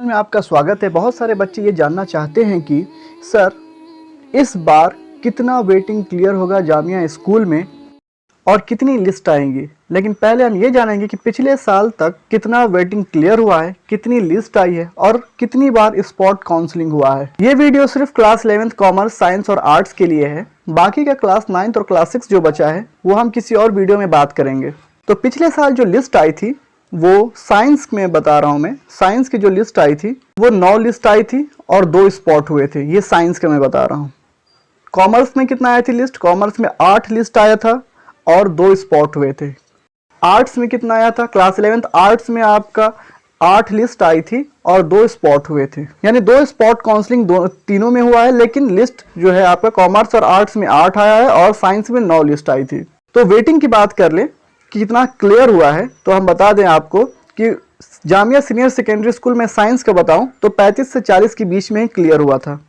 में आपका स्वागत है। बहुत सारे बच्चे ये जानना चाहते हैं कि सर इस बार कितना वेटिंग क्लियर होगा जामिया स्कूल में और कितनी लिस्ट आएंगी। लेकिन पहले हम ये जानेंगे कि पिछले साल तक कितना वेटिंग क्लियर हुआ है, कितनी लिस्ट आई है और कितनी बार स्पॉट काउंसलिंग हुआ है। ये वीडियो सिर्फ क्लास 11th कॉमर्स, साइंस और आर्ट्स के लिए है। बाकी का क्लास 9th और क्लास 6 जो बचा है वो हम किसी और वीडियो में बात करेंगे। तो पिछले साल जो लिस्ट आई थी वो साइंस में बता रहा हूँ मैं। साइंस की जो लिस्ट आई थी वो 9 लिस्ट आई थी और 2 स्पॉट हुए थे। ये साइंस का मैं बता रहा हूँ। कॉमर्स में कितना आई थी लिस्ट? कॉमर्स में 8 लिस्ट आया था और 2 स्पॉट हुए थे। आर्ट्स में कितना आया था? क्लास 11th आर्ट्स में आपका 8 लिस्ट आई थी और 2 स्पॉट हुए थे। यानी 2 स्पॉट काउंसलिंग तीनों में हुआ है। लेकिन लिस्ट जो है आपका कॉमर्स और आर्ट्स में 8 आया है और साइंस में 9 लिस्ट आई थी। तो वेटिंग की बात कर ले कि कितना क्लियर हुआ है तो हम बता दें आपको कि जामिया सीनियर सेकेंडरी स्कूल में साइंस का बताऊं तो 35 से 40 के बीच में ही क्लियर हुआ था।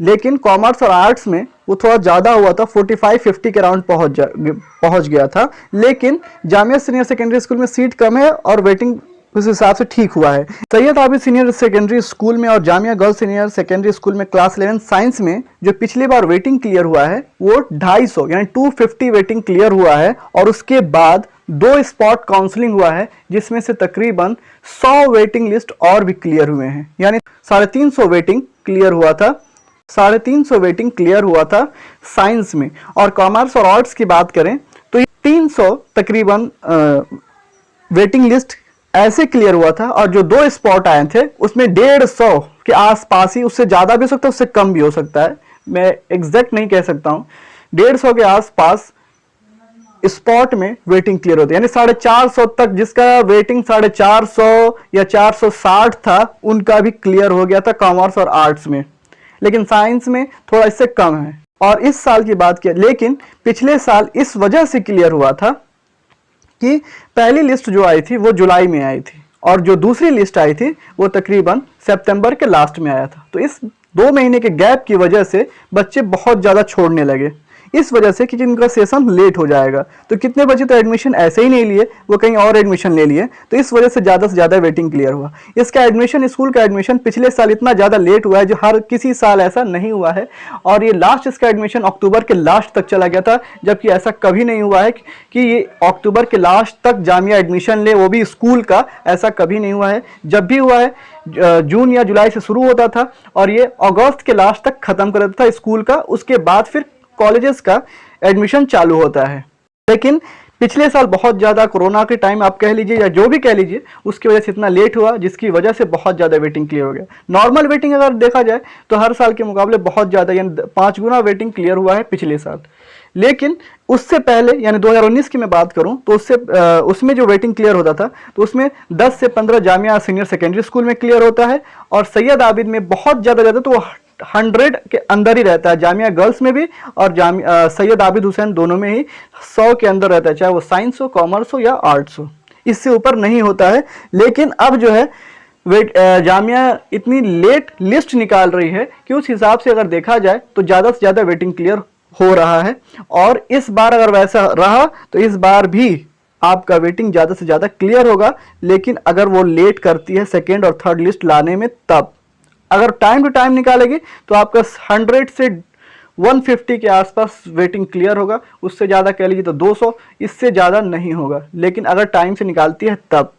लेकिन कॉमर्स और आर्ट्स में वो थोड़ा ज़्यादा हुआ था, 45-50 के राउंड पहुंच गया था। लेकिन जामिया सीनियर सेकेंडरी स्कूल में सीट कम है और वेटिंग उस हिसाब से ठीक हुआ है। Syed Abid senior secondary school में और Jamia girls senior secondary school में क्लास 11 साइंस में जो पिछली बार वेटिंग क्लियर हुआ है वो 250 यानी 250 वेटिंग क्लियर हुआ है। और उसके बाद 2 स्पॉट काउंसलिंग हुआ है जिसमें से तकरीबन 100 वेटिंग लिस्ट और भी क्लियर हुए हैं। यानी 350 वेटिंग क्लियर हुआ था। 350 वेटिंग क्लियर हुआ था साइंस में। और कॉमर्स और आर्ट्स की बात करें तो 300 तकरीबन वेटिंग लिस्ट ऐसे क्लियर हुआ था। और जो 2 स्पॉट आए थे उसमें 150 के आसपास ही, उससे ज़्यादा भी हो सकता है, उससे कम भी हो सकता है, मैं एग्जैक्ट नहीं कह सकता हूँ। 150 के आसपास स्पॉट में वेटिंग क्लियर होती है। यानी 450 तक जिसका वेटिंग 450 या 460 था उनका भी क्लियर हो गया था कॉमर्स और आर्ट्स में। लेकिन साइंस में थोड़ा इससे कम है। और इस साल की बात किया, लेकिन पिछले साल इस वजह से क्लियर हुआ था कि पहली लिस्ट जो आई थी वो जुलाई में आई थी और जो दूसरी लिस्ट आई थी वो तकरीबन सितंबर के लास्ट में आया था। तो इस 2 महीने के गैप की वजह से बच्चे बहुत ज़्यादा छोड़ने लगे। इस वजह से कि इनका सेशन लेट हो जाएगा। तो कितने बच्चे तो एडमिशन ऐसे ही नहीं लिए, वो कहीं और एडमिशन ले लिए। तो इस वजह से ज़्यादा वेटिंग क्लियर हुआ। इसका एडमिशन, स्कूल का एडमिशन पिछले साल इतना ज़्यादा लेट हुआ है जो हर किसी साल ऐसा नहीं हुआ है। और ये लास्ट इसका एडमिशन अक्टूबर के लास्ट तक चला गया था, जबकि ऐसा कभी नहीं हुआ है कि ये अक्टूबर के लास्ट तक जामिया एडमिशन ले, वो भी स्कूल का। ऐसा कभी नहीं हुआ है। जब भी हुआ है जून या जुलाई से शुरू होता था और ये अगस्त के लास्ट तक ख़त्म कर देता था स्कूल का। उसके बाद फिर कॉलेजेस का एडमिशन चालू होता है। लेकिन पिछले साल बहुत ज़्यादा कोरोना के टाइम आप कह लीजिए या जो भी कह लीजिए, उसकी वजह से इतना लेट हुआ जिसकी वजह से बहुत ज़्यादा वेटिंग क्लियर हो गया। नॉर्मल वेटिंग अगर देखा जाए तो हर साल के मुकाबले बहुत ज़्यादा, यानी 5 गुना वेटिंग क्लियर हुआ है पिछले साल। लेकिन उससे पहले यानी 2019 की मैं बात करूं तो उसमें जो वेटिंग क्लियर होता था तो उसमें 10 से 15 जामिया सीनियर सेकेंडरी स्कूल में क्लियर होता है और सैयद आबिद में बहुत ज़्यादा तो 100 के अंदर ही रहता है। जामिया गर्ल्स में भी और सैयद आबिद हुसैन दोनों में ही 100 के अंदर रहता है, चाहे वो साइंस हो, कॉमर्स हो या आर्ट्स हो। इससे ऊपर नहीं होता है। लेकिन अब जो है जामिया इतनी लेट लिस्ट निकाल रही है कि उस हिसाब से अगर देखा जाए तो ज़्यादा से ज़्यादा वेटिंग क्लियर हो रहा है। और इस बार अगर वैसा रहा तो इस बार भी आपका वेटिंग ज़्यादा से ज़्यादा क्लियर होगा। लेकिन अगर वो लेट करती है सेकेंड और थर्ड लिस्ट लाने में, तब अगर टाइम टू टाइम निकालेगी तो आपका 100 से 150 के आसपास वेटिंग क्लियर होगा। उससे ज़्यादा कह लीजिए तो 200, इससे ज़्यादा नहीं होगा। लेकिन अगर टाइम से निकालती है तब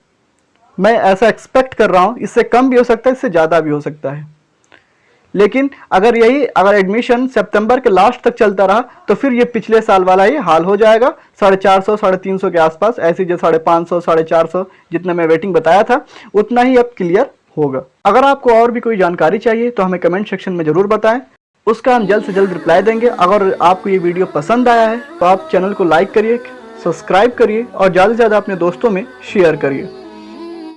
मैं ऐसा एक्सपेक्ट कर रहा हूँ। इससे कम भी हो सकता है, इससे ज़्यादा भी हो सकता है। लेकिन अगर एडमिशन सितंबर के लास्ट तक चलता रहा तो फिर ये पिछले साल वाला ही हाल हो जाएगा। 450, 350 के आसपास, ऐसे जो 550, 450 जितना मैं वेटिंग बताया था उतना ही अब क्लियर होगा। अगर आपको और भी कोई जानकारी चाहिए तो हमें कमेंट सेक्शन में ज़रूर बताएं, उसका हम जल्द से जल्द रिप्लाई देंगे। अगर आपको ये वीडियो पसंद आया है तो आप चैनल को लाइक करिए, सब्सक्राइब करिए और ज़्यादा से ज़्यादा अपने दोस्तों में शेयर करिए।